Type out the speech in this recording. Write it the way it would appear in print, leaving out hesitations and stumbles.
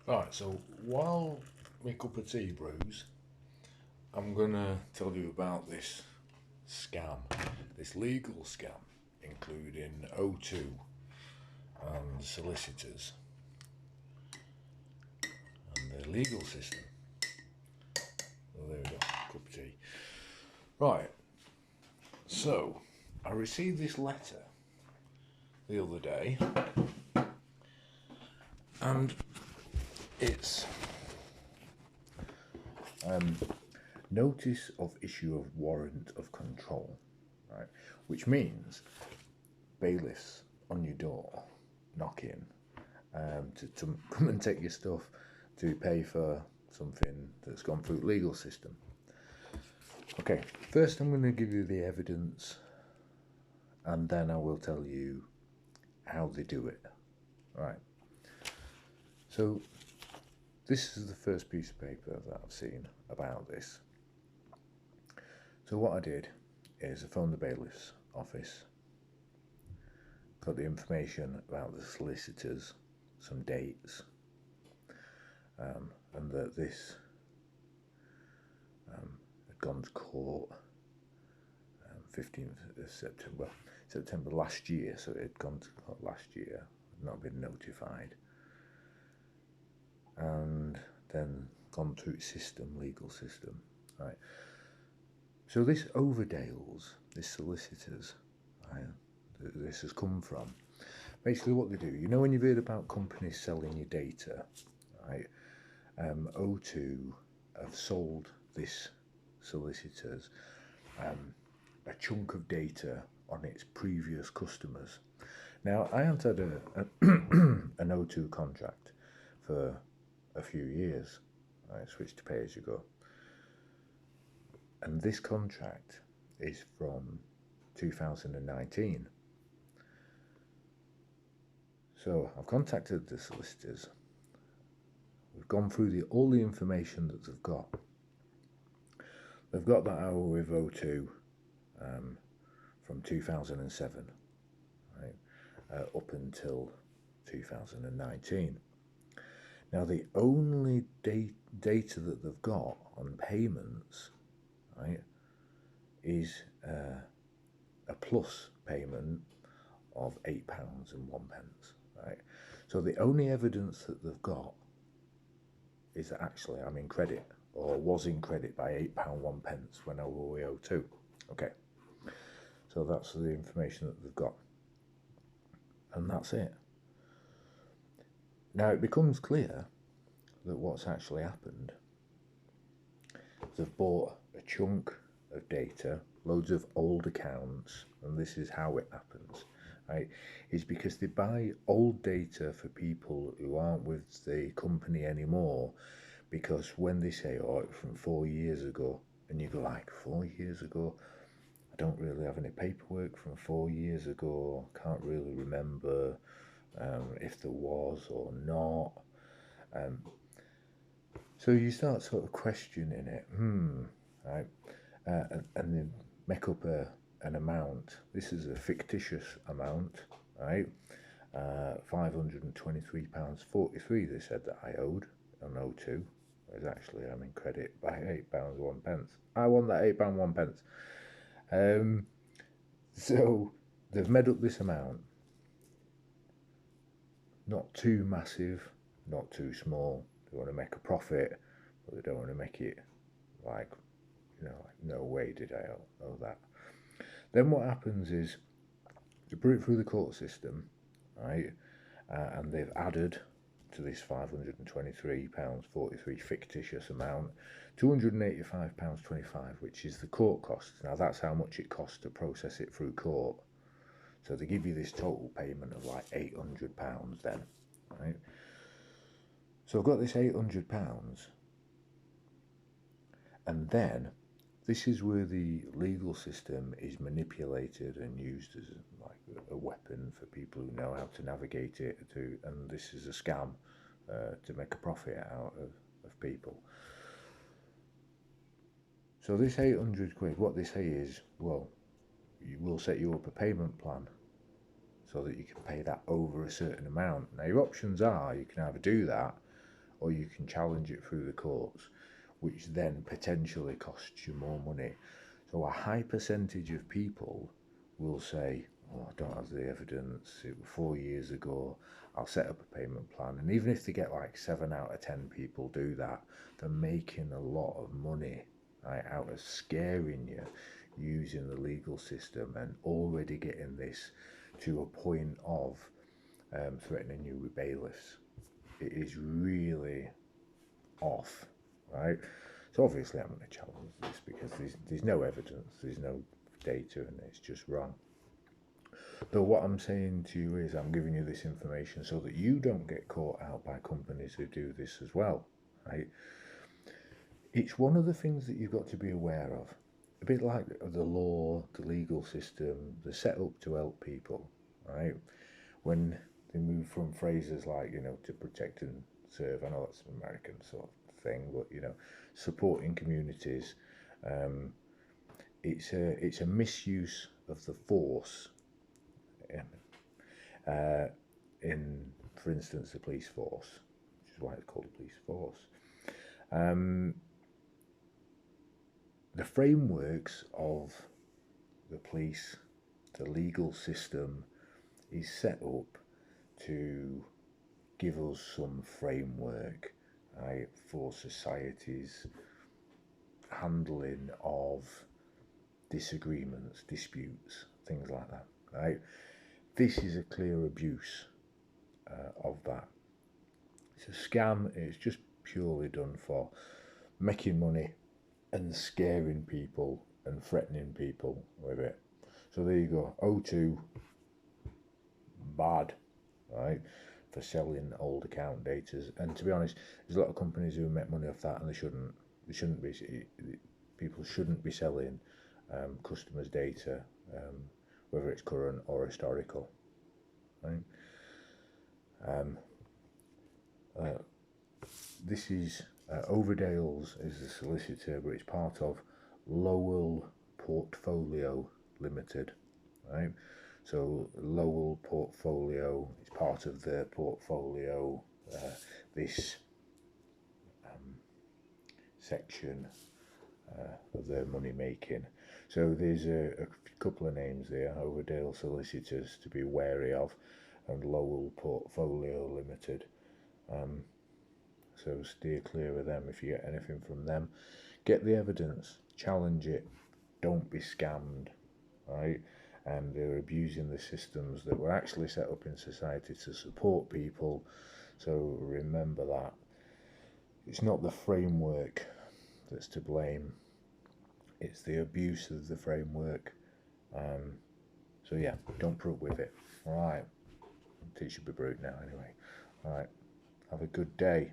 Right, so while my cup of tea brews, I'm gonna tell you about this scam, this legal scam, including O2 and solicitors and the legal system. Well, there we go, cup of tea. Right, so I received this letter the other day, and it's notice of issue of warrant of control, right? Which means bailiffs on your door knocking to come and take your stuff to pay for something that's gone through the legal system. Okay, first I'm going to give you the evidence and then I will tell you how they do it. Right. So this is the first piece of paper that I've seen about this. So what I did is I phoned the bailiff's office, got the information about the solicitors, some dates, and that this had gone to court 15th of September last year, so it had gone to court last year, not been notified, and then gone through its legal system, right? So this Overdales, this solicitors, right, this has come from, basically what they do, you know when you've heard about companies selling your data, right? O2 have sold this solicitors a chunk of data on its previous customers. Now, I haven't had an O2 contract for a few years. I switched to pay as you go. And this contract is from 2019. So I've contacted the solicitors. We've gone through all the information that they've got. They've got that hour with O2 from 2007, right, up until 2019. Now, the only data that they've got on payments, right, is a plus payment of £8.01, right? So the only evidence that they've got is that actually I'm in credit, or was in credit by £8.01 when I owe O2. Okay, so that's the information that they've got, and that's it. Now it becomes clear that what's actually happened, they've bought a chunk of data, loads of old accounts, and this is how it happens, right? Is because they buy old data for people who aren't with the company anymore, because when they say, oh, it's from 4 years ago, and you go like, 4 years ago? I don't really have any paperwork from 4 years ago, can't really remember if there was or not. So you start sort of questioning it, right? And then make up an amount. This is a fictitious amount, right? £523.43 they said that I owed on O2. Whereas actually I'm in credit by £8.01. I want that £8.01. So they've made up this amount. Not too massive, not too small. They want to make a profit, but they don't want to make it like, no way did I owe that. Then what happens is they put it through the court system, right? And they've added to this £523.43 fictitious amount £285.25, which is the court costs. Now that's how much it costs to process it through court. So they give you this total payment of like £800 then, right? So I've got this £800, and then this is where the legal system is manipulated and used as like a weapon for people who know how to navigate it, and this is a scam to make a profit out of people. So this £800, what they say is, well, we'll set you up a payment plan so that you can pay that over a certain amount. Now your options are, you can either do that, or you can challenge it through the courts, which then potentially costs you more money. So a high percentage of people will say, oh, I don't have the evidence, it was 4 years ago, I'll set up a payment plan. And even if they get like 7 out of 10 people do that, they're making a lot of money, right, out of scaring you using the legal system and already getting this to a point of threatening you with bailiffs. It is really off, right? So obviously I'm going to challenge this because there's no evidence, there's no data, and it's just wrong. Though what I'm saying to you is I'm giving you this information so that you don't get caught out by companies who do this as well, right? It's one of the things that you've got to be aware of. A bit like the law, the legal system, they're set up to help people, right? When they move from phrases like, to protect and serve, I know that's an American sort of thing, but, supporting communities, it's a misuse of the force in, for instance, the police force, which is why it's called the police force. The frameworks of the police, the legal system, is set up to give us some framework, right, for society's handling of disagreements, disputes, things like that, right? This is a clear abuse of that. It's a scam. It's just purely done for making money and scaring people and threatening people with it. So there you go. O2, bad, right, for selling old account data. And to be honest, there's a lot of companies who make money off that, and they shouldn't be. People shouldn't be selling customers' data, whether it's current or historical, right? This is Overdales is the solicitor, but it's part of Lowell Portfolio Limited, right? So Lowell Portfolio is part of their portfolio, this section of their money making. So there's a couple of names there, Overdale Solicitors to be wary of, and Lowell Portfolio Limited. So steer clear of them if you get anything from them. Get the evidence, challenge it, don't be scammed, right? And they're abusing the systems that were actually set up in society to support people. So remember that. It's not the framework that's to blame. It's the abuse of the framework. So yeah, don't put up with it. All right. Teach you be brute now anyway. All right. Have a good day.